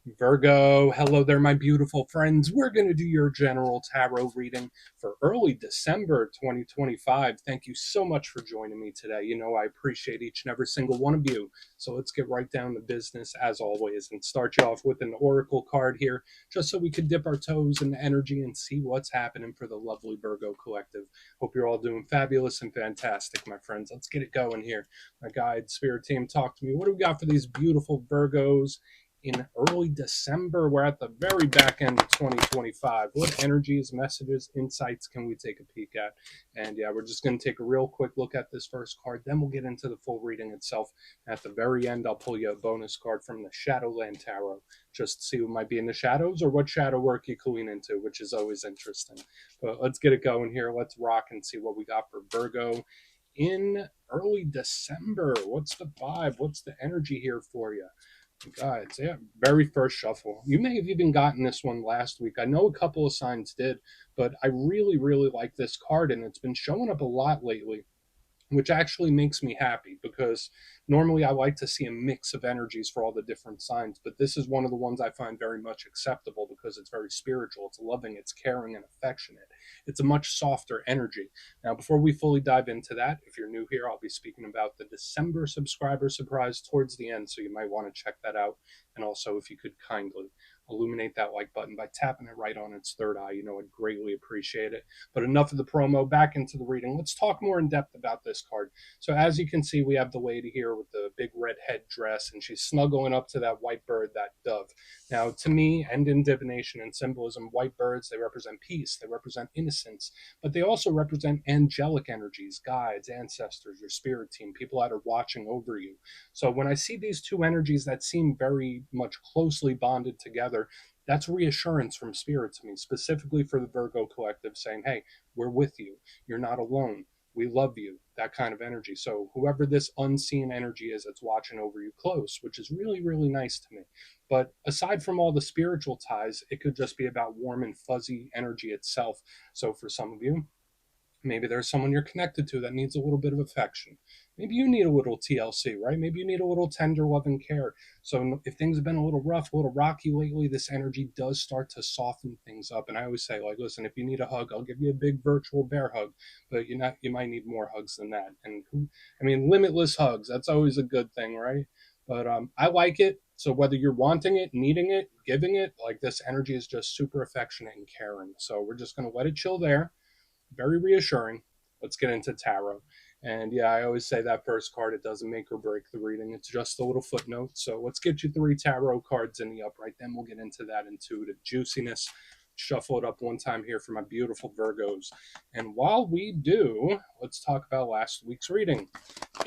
Virgo, hello there, my beautiful friends. We're going to do your general tarot reading for early December 2025. Thank you so much for joining me today. You know, I appreciate each and every single one of you. So let's get right down to business as always and start you off with an oracle card here, just so we could dip our toes in the energy and see what's happening for the lovely Virgo collective. Hope you're all doing fabulous and fantastic, my friends. Let's get it going here. My guide, spirit team, talk to me. What do we got for these beautiful Virgos in early December? We're at the very back end of 2025. What energies, messages, insights can we take a peek at? And yeah, we're just going to take a real quick look at this first card. Then we'll get into the full reading itself. At the very end, I'll pull you a bonus card from the Shadowland Tarot, just to see who might be in the shadows or what shadow work you can lean into, which is always interesting. But let's get it going here. Let's rock and see what we got for Virgo in early December. What's the vibe? What's the energy here for you? Guys, yeah, very first shuffle. You may have even gotten this one last week. I know a couple of signs did, but I really, really like this card, and it's been showing up a lot lately, which actually makes me happy because normally I like to see a mix of energies for all the different signs, but this is one of the ones I find very much acceptable because it's very spiritual, it's loving, it's caring and affectionate. It's a much softer energy. Now, before we fully dive into that, if you're new here, I'll be speaking about the December subscriber surprise towards the end, so you might want to check that out. And also, if you could kindly illuminate that like button by tapping it right on its third eye, I'd greatly appreciate it. But enough of the promo, back into the reading. Let's talk more in depth about this card. So as you can see, we have the lady here with the big red headdress, and she's snuggling up to that white bird, that dove. Now, to me, and in divination and symbolism, white birds, they represent peace, they represent innocence, but they also represent angelic energies, guides, ancestors, your spirit team, people that are watching over you. So when I see these two energies that seem very much closely bonded together, that's reassurance from spirit to me, specifically for the Virgo collective, saying, hey, we're with you. You're not alone. We love you, that kind of energy. So whoever this unseen energy is that's watching over you close, which is really, really nice to me. But aside from all the spiritual ties, it could just be about warm and fuzzy energy itself. So for some of you, maybe there's someone you're connected to that needs a little bit of affection. Maybe you need a little TLC, right? Maybe you need a little tender love and care. So if things have been a little rough, a little rocky lately, this energy does start to soften things up. And I always say, like, listen, if you need a hug, I'll give you a big virtual bear hug, but you might need more hugs than that. And I mean, limitless hugs, that's always a good thing, right? But I like it. So whether you're wanting it, needing it, giving it, like this energy is just super affectionate and caring. So we're just going to let it chill there. Very reassuring. Let's get into tarot. And yeah, I always say that first card, it doesn't make or break the reading. It's just a little footnote. So let's get you three tarot cards in the upright. Then we'll get into that intuitive juiciness. Shuffle it up one time here for my beautiful Virgos. And while we do, let's talk about last week's reading.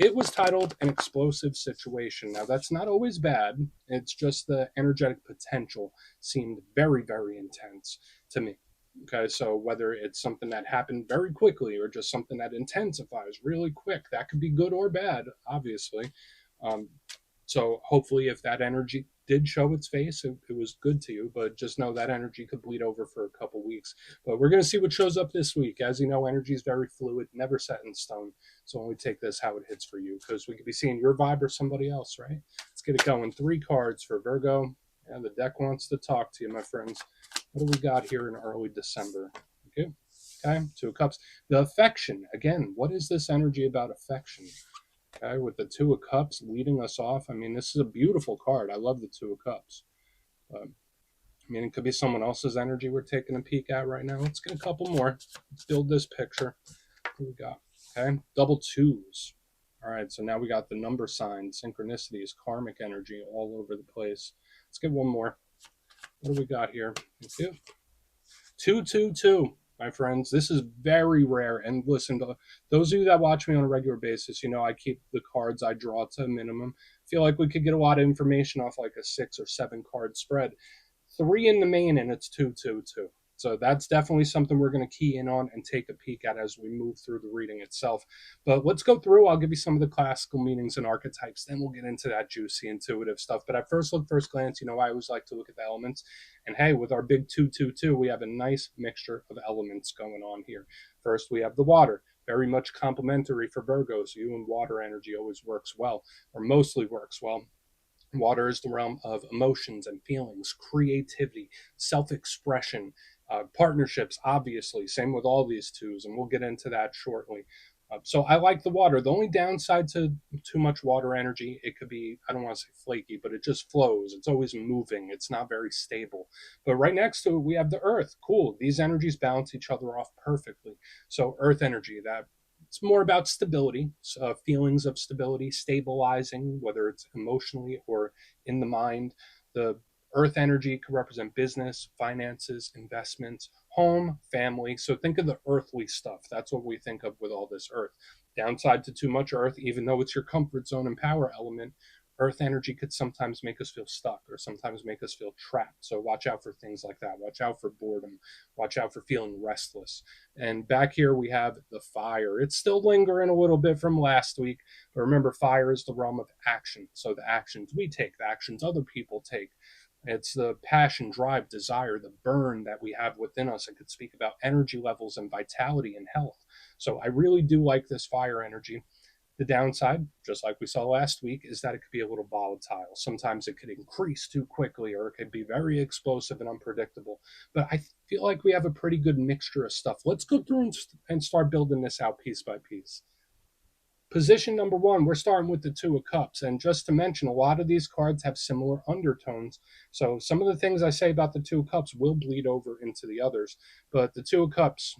It was titled An Explosive Situation. Now, that's not always bad. It's just the energetic potential seemed very, very intense to me. Okay, so whether it's something that happened very quickly or just something that intensifies really quick, that could be good or bad, obviously. Um, so hopefully, if that energy did show its face, it was good to you, but just know that energy could bleed over for a couple weeks. But we're going to see what shows up this week. As you know, energy is very fluid, never set in stone. So only take this how it hits for you, because we could be seeing your vibe or somebody else, right? Let's get it going. Three cards for Virgo. And the deck wants to talk to you, my friends. What do we got here in early December? Okay. Okay. Two of Cups. The affection. Again, what is this energy about affection? Okay. With the Two of Cups leading us off. I mean, this is a beautiful card. I love the Two of Cups. I mean, it could be someone else's energy we're taking a peek at right now. Let's get a couple more. Let's build this picture. What do we got? Okay. Double twos. All right. So now we got the number signs, synchronicities, karmic energy all over the place. Let's get one more. What do we got here? Let's do 222, my friends. This is very rare. And listen, to those of you that watch me on a regular basis, I keep the cards I draw to a minimum. I feel like we could get a lot of information off like a 6 or 7 card spread. Three in the main, and it's 222. So that's definitely something we're going to key in on and take a peek at as we move through the reading itself. But let's go through. I'll give you some of the classical meanings and archetypes. Then we'll get into that juicy, intuitive stuff. But at first glance, I always like to look at the elements. And hey, with our big 222, we have a nice mixture of elements going on here. First, we have the water. Very much complementary for Virgos. You and water energy always works well, or mostly works well. Water is the realm of emotions and feelings, creativity, self expression, partnerships, obviously. Same with all these twos, and we'll get into that shortly. So I like the water. The only downside to too much water energy, it could be, I don't want to say flaky, but it just flows. It's always moving. It's not very stable. But right next to it, we have the earth. Cool. These energies balance each other off perfectly. So earth energy, that it's more about stability, feelings of stability, stabilizing, whether it's emotionally or in the mind. The earth energy could represent business, finances, investments, home, family. So think of the earthly stuff. That's what we think of with all this earth. Downside to too much earth, even though it's your comfort zone and power element, earth energy could sometimes make us feel stuck or sometimes make us feel trapped. So watch out for things like that. Watch out for boredom. Watch out for feeling restless. And back here we have the fire. It's still lingering a little bit from last week, but remember, fire is the realm of action. So the actions we take, the actions other people take, it's the passion, drive, desire, the burn that we have within us. I could speak about energy levels and vitality and health. So I really do like this fire energy. The downside, just like we saw last week, is that it could be a little volatile. Sometimes it could increase too quickly or it could be very explosive and unpredictable. But I feel like we have a pretty good mixture of stuff. Let's go through and start building this out piece by piece. Position number one, we're starting with the Two of Cups. And just to mention, a lot of these cards have similar undertones. So some of the things I say about the Two of Cups will bleed over into the others. But the Two of Cups,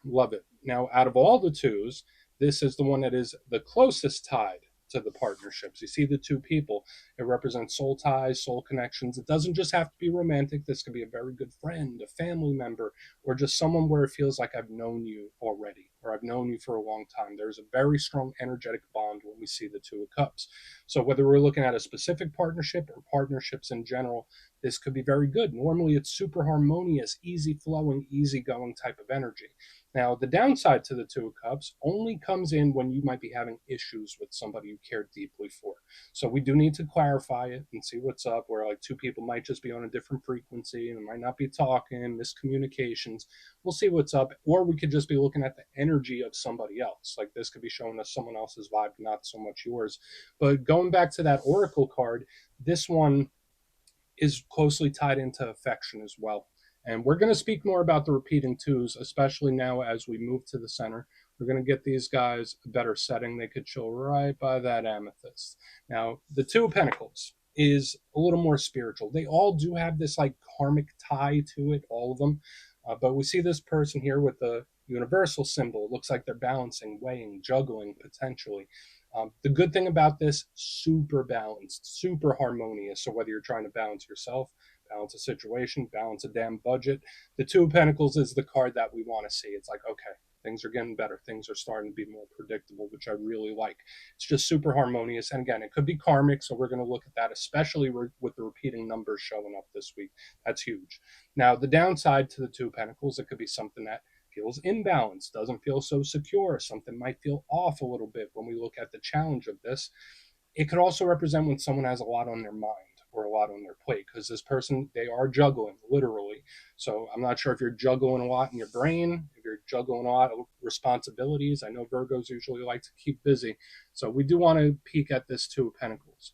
love it. Now, out of all the twos, this is the one that is the closest tied to the partnerships. You see the two people, it represents soul ties, soul connections. It doesn't just have to be romantic. This could be a very good friend, a family member, or just someone where it feels like I've known you already or I've known you for a long time. There's a very strong energetic bond when we see the Two of Cups. So whether we're looking at a specific partnership or partnerships in general, this could be very good. Normally it's super harmonious, easy flowing, easygoing type of energy. Now, the downside to the Two of Cups only comes in when you might be having issues with somebody you care deeply for. So we do need to clarify it and see what's up, where like two people might just be on a different frequency and might not be talking, miscommunications. We'll see what's up. Or we could just be looking at the energy of somebody else. Like this could be showing us someone else's vibe, not so much yours. But going back to that Oracle card, this one is closely tied into affection as well. And we're going to speak more about the repeating twos, especially now as we move to the center. We're going to get these guys a better setting. They could chill right by that amethyst. Now, the Two of Pentacles is a little more spiritual. They all do have this like karmic tie to it, all of them. But we see this person here with the universal symbol. It looks like they're balancing, weighing, juggling potentially. The good thing about this, super balanced, super harmonious. So whether you're trying to balance yourself, balance a situation, balance a damn budget, the Two of Pentacles is the card that we want to see. It's like, okay, things are getting better. Things are starting to be more predictable, which I really like. It's just super harmonious. And again, it could be karmic. So we're going to look at that, especially with the repeating numbers showing up this week. That's huge. Now, the downside to the Two of Pentacles, it could be something that feels imbalanced, doesn't feel so secure. Something might feel off a little bit when we look at the challenge of this. It could also represent when someone has a lot on their mind or a lot on their plate, because this person, they are juggling literally. So I'm not sure if you're juggling a lot in your brain, if you're juggling a lot of responsibilities. I know Virgos usually like to keep busy. So we do want to peek at this Two of Pentacles.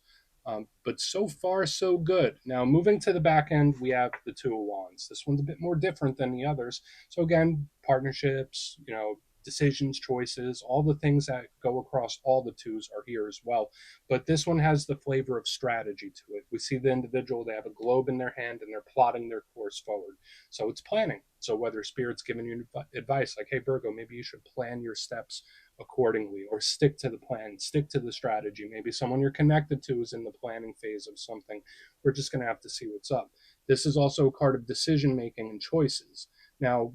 But so far, so good. Now, moving to the back end, we have the Two of Wands. This one's a bit more different than the others. So again, partnerships, decisions, choices, all the things that go across all the twos are here as well. But this one has the flavor of strategy to it. We see the individual, they have a globe in their hand and they're plotting their course forward. So it's planning. So whether Spirit's giving you advice like, hey, Virgo, maybe you should plan your steps accordingly or stick to the plan, stick to the strategy. Maybe someone you're connected to is in the planning phase of something. We're just going to have to see what's up. This is also a card of decision making and choices. Now,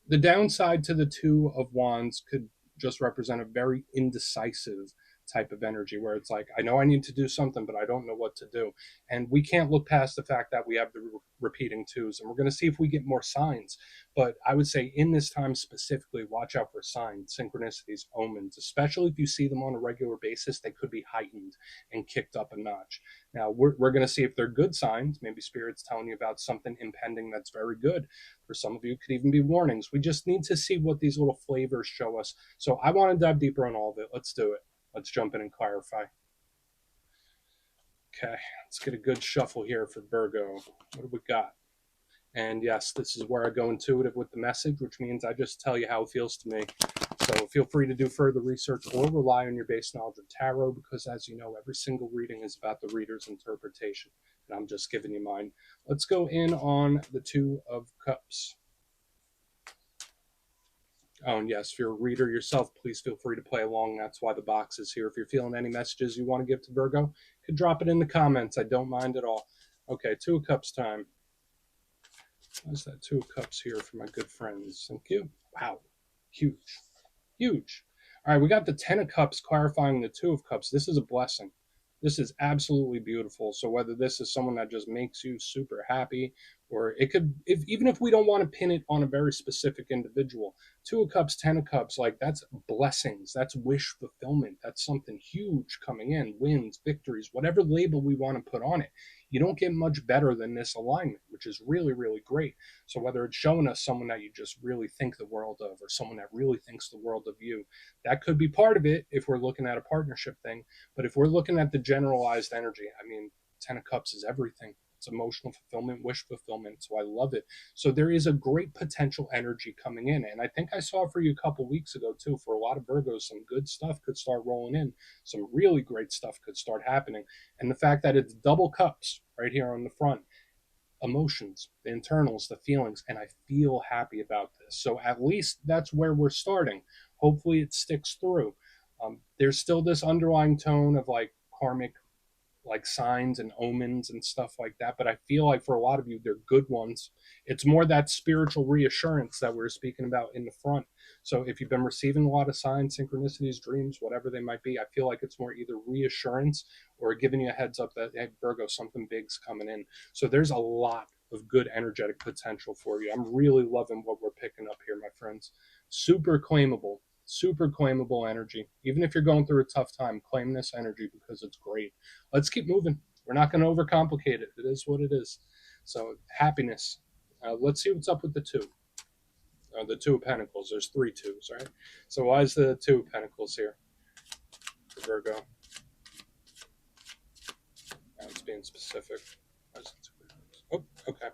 the downside to the Two of Wands could just represent a very indecisive type of energy where it's like, I know I need to do something, but I don't know what to do. And we can't look past the fact that we have the repeating twos, and we're going to see if we get more signs. But I would say in this time specifically, watch out for signs, synchronicities, omens, especially if you see them on a regular basis. They could be heightened and kicked up a notch. Now, we're going to see if they're good signs. Maybe Spirit's telling you about something impending that's very good. For some of you, it could even be warnings. We just need to see what these little flavors show us. So I want to dive deeper on all of it. Let's do it. Let's jump in and clarify. Okay, let's get a good shuffle here for Virgo. What do we got? And yes, this is where I go intuitive with the message, which means I just tell you how it feels to me. So feel free to do further research or rely on your base knowledge of tarot, because as you know, every single reading is about the reader's interpretation. And I'm just giving you mine. Let's go in on the Two of Cups. Oh, and yes, if you're a reader yourself, please feel free to play along. That's why the box is here. If you're feeling any messages you want to give to Virgo, you could drop it in the comments. I don't mind at all. Okay, Two of Cups time. What's that Two of Cups here for my good friends? Thank you. Wow. Huge. Huge. All right, we got the Ten of Cups clarifying the Two of Cups. This is a blessing. This is absolutely beautiful. So whether this is someone that just makes you super happy, or it could, even if we don't want to pin it on a very specific individual, Two of Cups, Ten of Cups, like that's blessings. That's wish fulfillment. That's something huge coming in, wins, victories, whatever label we want to put on it. You don't get much better than this alignment, which is really, really great. So whether it's showing us someone that you just really think the world of, or someone that really thinks the world of you, that could be part of it if we're looking at a partnership thing. But if we're looking at the generalized energy, I mean, Ten of Cups is everything. It's emotional fulfillment, wish fulfillment. So I love it. So there is a great potential energy coming in. And I think I saw for you a couple weeks ago too, for a lot of Virgos, some good stuff could start rolling in. Some really great stuff could start happening. And the fact that it's double cups right here on the front, emotions, the internals, the feelings, and I feel happy about this. So at least that's where we're starting. Hopefully it sticks through. There's still this underlying tone of like karmic, like signs and omens and stuff like that, but I feel like for a lot of you, they're good ones. It's more that spiritual reassurance that we're speaking about in the front. So if you've been receiving a lot of signs, synchronicities, dreams, whatever they might be, I feel like it's more either reassurance or giving you a heads up that, hey, Virgo, something big's coming in. So there's a lot of good energetic potential for you. I'm really loving what we're picking up here, my friends. Super claimable energy. Even if you're going through a tough time, claim this energy because it's great. Let's keep moving. We're not going to overcomplicate it. It is what it is. So happiness. Let's see what's up with the two. The Two of Pentacles. There's three twos, right? So why is the Two of Pentacles here for Virgo? It's being specific. Oh, okay.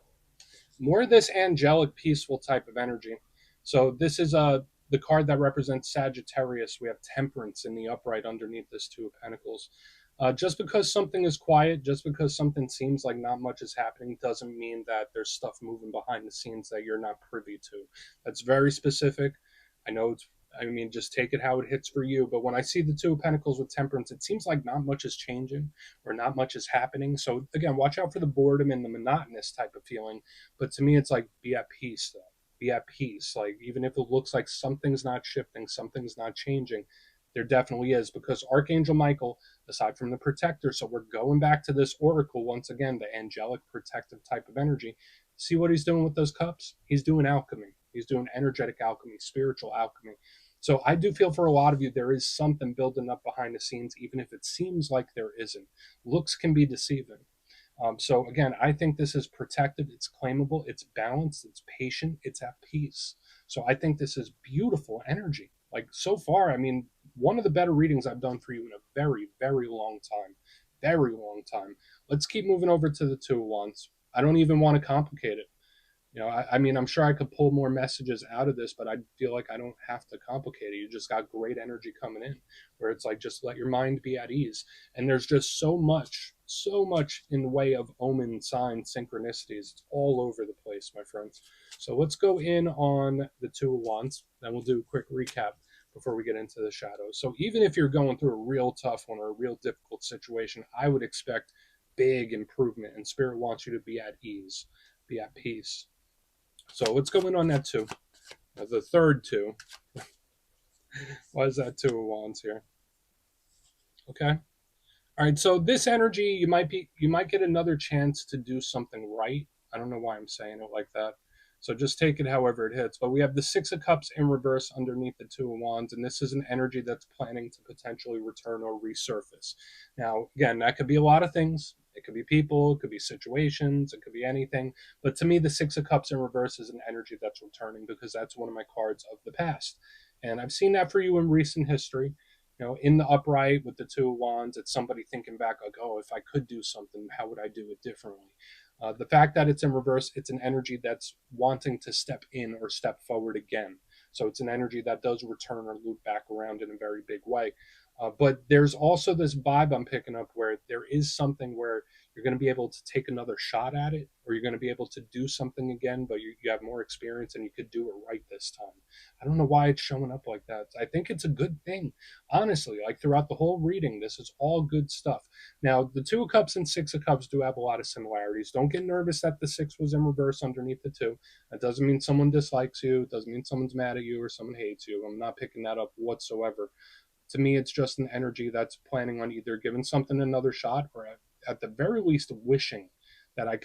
More of this angelic, peaceful type of energy. So this is the card that represents Sagittarius. We have Temperance in the upright underneath this Two of Pentacles. Just because something is quiet, just because something seems like not much is happening, doesn't mean that there's stuff moving behind the scenes that you're not privy to. That's very specific. I know it's, I mean, just take it how it hits for you. But when I see the Two of Pentacles with Temperance, it seems like not much is changing or not much is happening. So again, watch out for the boredom and the monotonous type of feeling. But to me, it's like be at peace, though. Be at peace. Like even if it looks like something's not shifting, something's not changing, there definitely is, because Archangel Michael, aside from the protector, so we're going back to this oracle once again, the angelic protective type of energy. See what he's doing with those cups? He's doing alchemy. He's doing energetic alchemy, spiritual alchemy. So I do feel for a lot of you, there is something building up behind the scenes, even if it seems like there isn't. Looks can be deceiving. So again, I think this is protective, it's claimable, it's balanced, it's patient, it's at peace. So I think this is beautiful energy. Like so far, I mean, one of the better readings I've done for you in a very, very long time. Very long time. Let's keep moving over to the Two of Wands. I don't even want to complicate it. I mean, I'm sure I could pull more messages out of this, but I feel like I don't have to complicate it. You just got great energy coming in where it's like, just let your mind be at ease. And there's just so much in the way of omen, signs, synchronicities. It's all over the place, my friends. So let's go in on the Two of Wands. Then we'll do a quick recap before we get into the shadows. So even if you're going through a real tough one or a real difficult situation, I would expect big improvement, and Spirit wants you to be at ease, be at peace. So let's go in on that two. The third two. Why is that Two of Wands here? Okay. All right. So this energy, you might get another chance to do something right. I don't know why I'm saying it like that. So just take it however it hits. But we have the Six of Cups in reverse underneath the Two of Wands, and this is an energy that's planning to potentially return or resurface. Now, again, that could be a lot of things. It could be people, it could be situations, it could be anything. But to me, the Six of Cups in reverse is an energy that's returning because that's one of my cards of the past. And I've seen that for you in recent history. In the upright with the Two of Wands, it's somebody thinking back like, oh, if I could do something, how would I do it differently? The fact that it's in reverse, it's an energy that's wanting to step in or step forward again. So it's an energy that does return or loop back around in a very big way. But there's also this vibe I'm picking up where there is something where you're going to be able to take another shot at it, or you're going to be able to do something again, but you have more experience and you could do it right this time. I don't know why it's showing up like that. I think it's a good thing. Honestly, like throughout the whole reading, this is all good stuff. Now, the Two of Cups and Six of Cups do have a lot of similarities. Don't get nervous that the six was in reverse underneath the two. That doesn't mean someone dislikes you. It doesn't mean someone's mad at you or someone hates you. I'm not picking that up whatsoever. To me, it's just an energy that's planning on either giving something another shot or at the very least wishing that I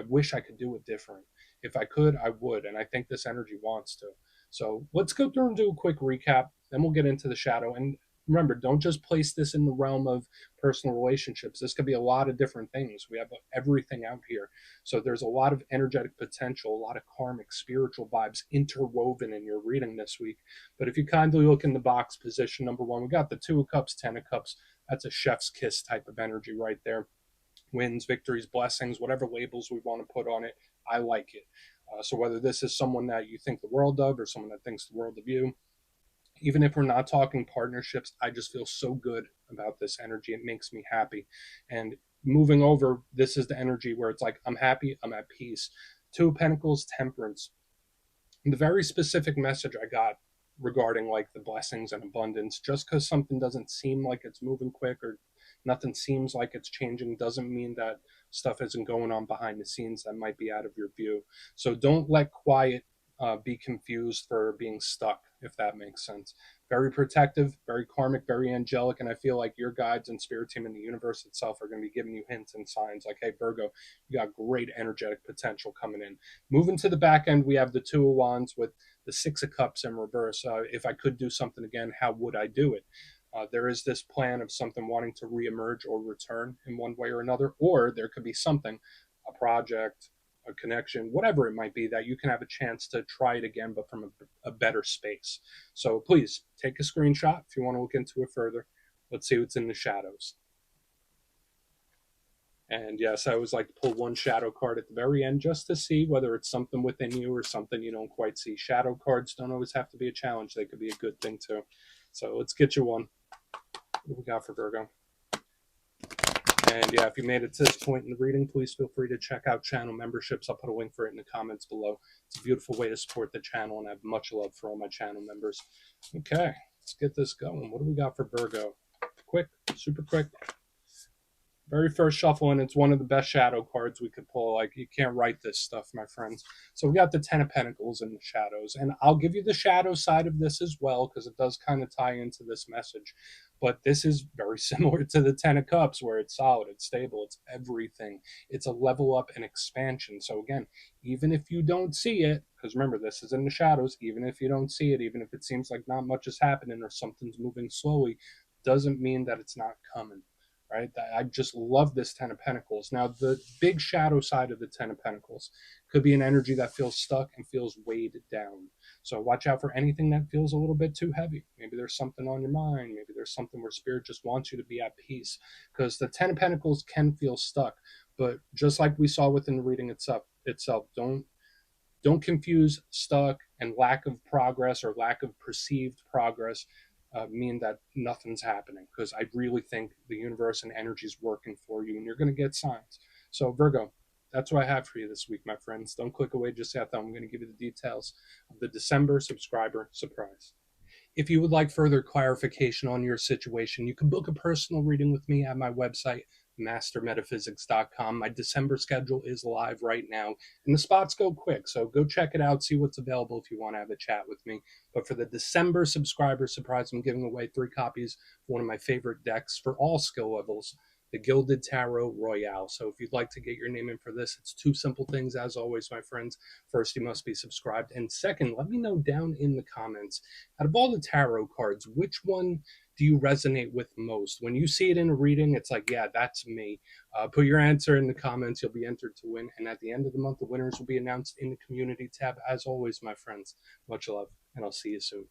wish I could do it different. If I could, I would. And I think this energy wants to. So let's go through and do a quick recap. Then we'll get into the shadow. And remember, don't just place this in the realm of personal relationships. This could be a lot of different things. We have everything out here. So there's a lot of energetic potential, a lot of karmic, spiritual vibes interwoven in your reading this week. But if you kindly look in the box, position number one, we got the Two of Cups, Ten of Cups. That's a chef's kiss type of energy right there. Wins, victories, blessings, whatever labels we want to put on it. I like it. So whether this is someone that you think the world of or someone that thinks the world of you, even if we're not talking partnerships, I just feel so good about this energy. It makes me happy. And moving over, this is the energy where it's like, I'm happy, I'm at peace. Two of Pentacles, Temperance. And the very specific message I got regarding like the blessings and abundance, just because something doesn't seem like it's moving quick or nothing seems like it's changing doesn't mean that stuff isn't going on behind the scenes that might be out of your view. So don't let quiet be confused for being stuck, if that makes sense. Very protective, very karmic, very angelic, and I feel like your guides and spirit team in the universe itself are going to be giving you hints and signs like, hey, Virgo, you got great energetic potential coming in. Moving to the back end, we have the Two of Wands with the Six of Cups in reverse. If I could do something again, how would I do it? There is this plan of something wanting to reemerge or return in one way or another, or there could be something, a project, a connection, whatever it might be, that you can have a chance to try it again, but from a better space. So please take a screenshot if you want to look into it further. Let's see what's in the shadows. And yes, I always like to pull one shadow card at the very end just to see whether it's something within you or something you don't quite see. Shadow cards don't always have to be a challenge. They could be a good thing too. So let's get you one. What do we got for Virgo? And yeah, if you made it to this point in the reading, please feel free to check out channel memberships. I'll put a link for it in the comments below. It's a beautiful way to support the channel, and I have much love for all my channel members. Okay, let's get this going. What do we got for Virgo? Quick, super quick. Very first shuffle, and it's one of the best shadow cards we could pull. Like, you can't write this stuff, my friends. So we got the Ten of Pentacles in the shadows, and I'll give you the shadow side of this as well, because it does kind of tie into this message. But this is very similar to the Ten of Cups, where it's solid, it's stable, it's everything. It's a level up and expansion. So again, even if you don't see it, because remember, this is in the shadows, even if you don't see it, even if it seems like not much is happening or something's moving slowly, doesn't mean that it's not coming. Right? I just love this Ten of Pentacles. Now, the big shadow side of the Ten of Pentacles could be an energy that feels stuck and feels weighed down. So watch out for anything that feels a little bit too heavy. Maybe there's something on your mind. Maybe there's something where Spirit just wants you to be at peace. Because the Ten of Pentacles can feel stuck. But just like we saw within the reading itself, don't confuse stuck and lack of progress or lack of perceived progress mean that nothing's happening, because I really think the universe and energy is working for you and you're going to get signs. So Virgo, that's what I have for you this week, my friends. Don't click away just yet, though. I'm going to give you the details of the December subscriber surprise. If you would like further clarification on your situation, you can book a personal reading with me at my website, mastermetaphysics.com. My December schedule is live right now, and the spots go quick, so go check it out, see what's available if you want to have a chat with me. But for the December subscriber surprise, I'm giving away 3 copies of one of my favorite decks for all skill levels, the Gilded Tarot Royale. So if you'd like to get your name in for this, it's 2 simple things, as always, my friends. First, you must be subscribed, and second, let me know down in the comments, out of all the tarot cards, which one do you resonate with most? When you see it in a reading, it's like, yeah, that's me. Put your answer in the comments. You'll be entered to win. And at the end of the month, the winners will be announced in the community tab. As always, my friends, much love, and I'll see you soon.